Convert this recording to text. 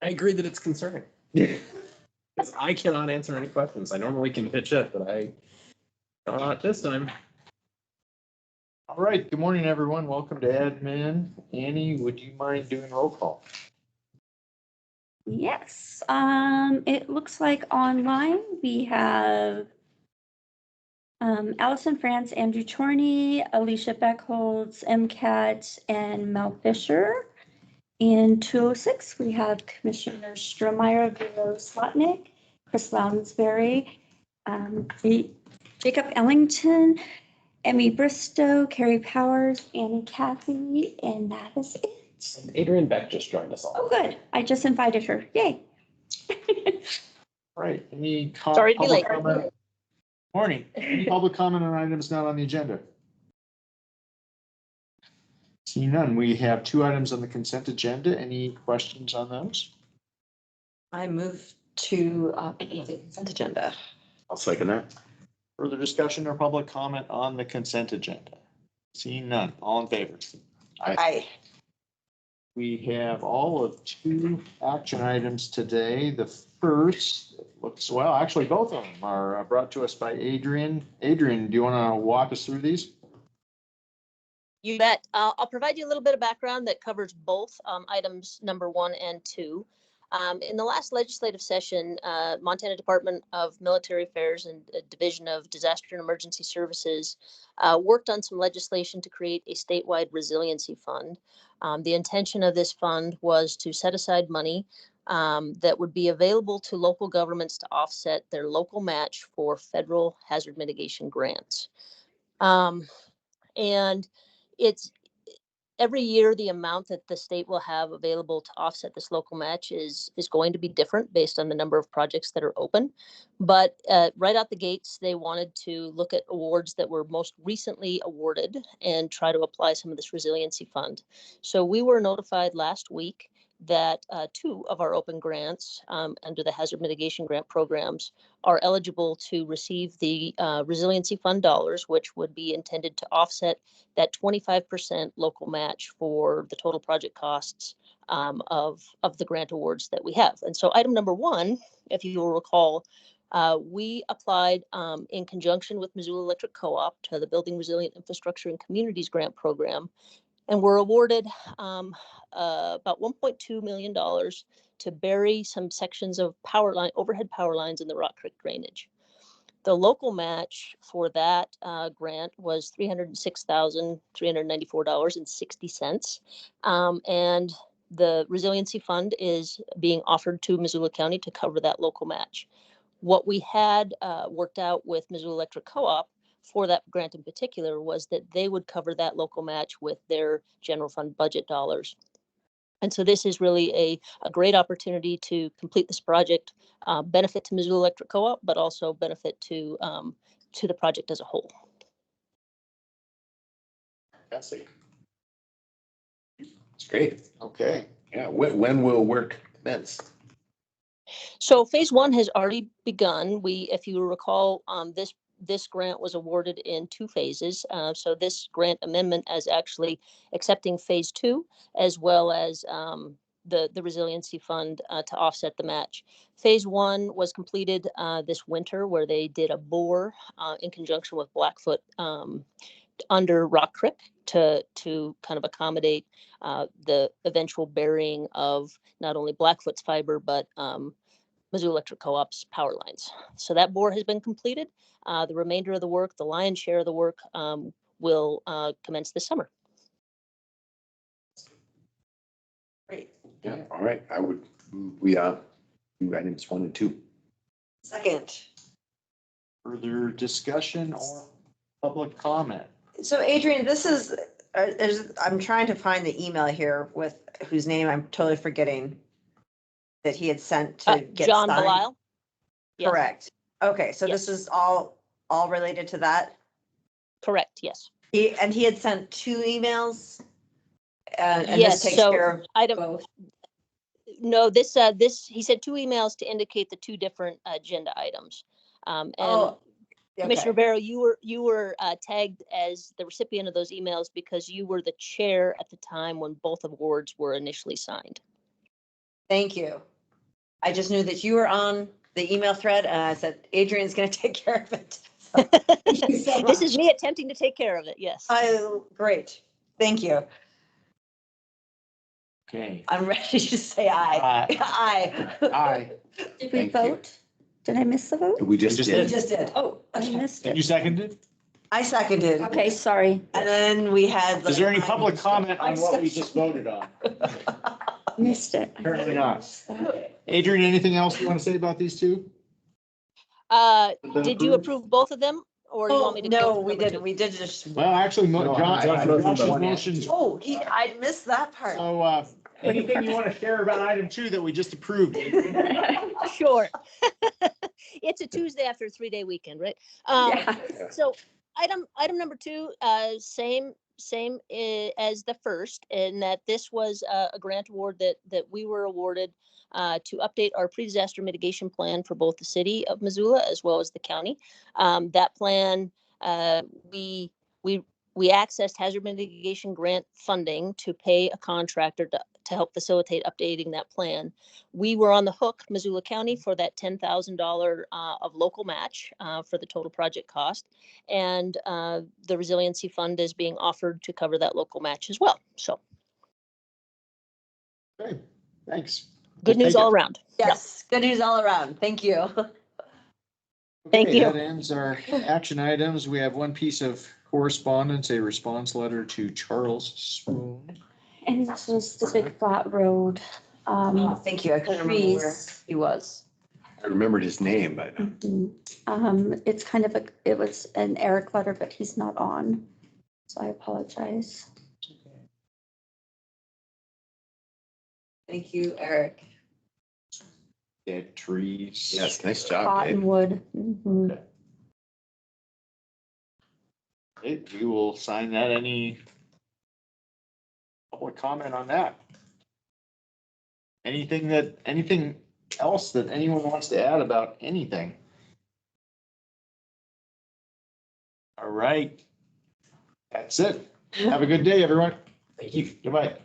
I agree that it's concerning. Because I cannot answer any questions. I normally can pitch it, but I not this time. All right, good morning, everyone. Welcome to admin. Annie, would you mind doing roll call? Yes, it looks like online we have Allison France, Andrew Chorney, Alicia Beckholz, MCAT, and Mel Fisher. In 206, we have Commissioner Strohmeyer, Vero Slotnick, Chris Lounsbury, Jacob Ellington, Emmy Bristow, Carrie Powers, Annie Cathy, and that is it. Adrian Beck just joined us all. Oh, good. I just invited her. Yay. All right, any Sorry to be public late. comment? Morning. Any public comment on items not on the agenda? Seeing none, we have 2 items on the consent agenda. Any questions on those? I move to the consent agenda. I'll second that. Further discussion or public comment on the consent agenda? Seeing none, all in favor? Aye. We have all of 2 action items today. The first looks, well, actually both of them are brought to us by Adrian. Adrian, do you want to walk us through these? You bet. I'll provide you a little bit of background that covers both items number 1 and 2. In the last legislative session, Montana Department of Military Affairs and Division of Disaster and Emergency Services worked on some legislation to create a statewide resiliency fund. The intention of this fund was to set aside money that would be available to local governments to offset their local match for federal hazard mitigation grants. And it's every year the amount that the state will have available to offset this local match is going to be different based on the number of projects that are open. But right out the gates, they wanted to look at awards that were most recently awarded and try to apply some of this resiliency fund. So we were notified last week that 2 of our open grants under the hazard mitigation grant programs are eligible to receive the resiliency fund dollars, which would be intended to offset that 25% local match for the total project costs of the grant awards that we have. And so item number 1, if you will recall, we applied in conjunction with Missoula Electric Co-op to the Building Resilient Infrastructure and Communities Grant Program, and were awarded about $1.2 million to bury some sections of overhead power lines in the Rock Creek drainage. The local match for that grant was $306,394.60. And the resiliency fund is being offered to Missoula County to cover that local match. What we had worked out with Missoula Electric Co-op for that grant in particular was that they would cover that local match with their general fund budget dollars. And so this is really a great opportunity to complete this project, benefit to Missoula Electric Co-op, but also benefit to the project as a whole. Fantastic. It's great. Okay. Yeah. When will work commence? So phase 1 has already begun. If you recall, this grant was awarded in 2 phases. So this grant amendment is actually accepting phase 2, as well as the resiliency fund to offset the match. Phase 1 was completed this winter, where they did a bore in conjunction with Blackfoot under Rock Creek to kind of accommodate the eventual burying of not only Blackfoot's fiber, but Missoula Electric Co-op's power lines. So that bore has been completed. The remainder of the work, the lion's share of the work, will commence this summer. Great. Yeah. All right. I would. We do items 1 and 2. Second. Further discussion or public comment? So Adrian, this is, I'm trying to find the email here with whose name I'm totally forgetting that he had sent to get John signed. Belisle? Yes. Correct. Okay, so Yes. this is all related to that? Correct, yes. He had sent 2 emails? And Yes, this takes so care of item, both? no, this, he said 2 emails to indicate the 2 different agenda items. And Oh, Commissioner okay. Barrow, you were tagged as the recipient of those emails because you were the chair at the time when both awards were initially signed. Thank you. I just knew that you were on the email thread and I said, Adrian's gonna take care of it. So, thank you so This is much. me attempting to take care of it, yes. Great. Thank you. Okay. I'm ready to say aye. Aye. Aye. Did we Thank you. vote? Did I miss the vote? We just Just We did. just did. Oh, I missed Did you it. second it? I seconded. Okay, sorry. And then we had. Is there any public comment on what we just voted on? Missed it. Apparently not. Adrian, anything else you want to say about these two? Did you approve both of them, or you want me to go? No, through we number didn't. two? We did just. Well, actually, No, Josh's Josh's motions. Oh, I missed that part. So, anything you want to share about item 2 that we just approved? Sure. It's a Tuesday after a 3-day weekend, right? Yeah. So item number 2, same as the first, in that this was a grant award that we were awarded to update our pre-disaster mitigation plan for both the city of Missoula as well as the county. That plan, we accessed hazard mitigation grant funding to pay a contractor to help facilitate updating that plan. We were on the hook, Missoula County, for that $10,000 of local match for the total project cost. And the resiliency fund is being offered to cover that local match as well. So Okay, thanks. good We'll news take all it. around. Yeah. Yes, good news all around. Thank you. Thank Okay, you. that ends our action items. We have one piece of correspondence, a response letter to Charles Spoon. And this was the big flat road. Thank you. I couldn't remember where Trees. he was. I remembered his name, but It's kind of it was an Eric letter, but he's not on. So I apologize. Thank you, Eric. Dead trees. yes, nice job, Dave. Cottonwood. Mhm. Okay, we will sign that. Any public comment on that? Anything else that anyone wants to add about anything? All right. That's it. Have a good day, everyone. Thank you. Goodbye.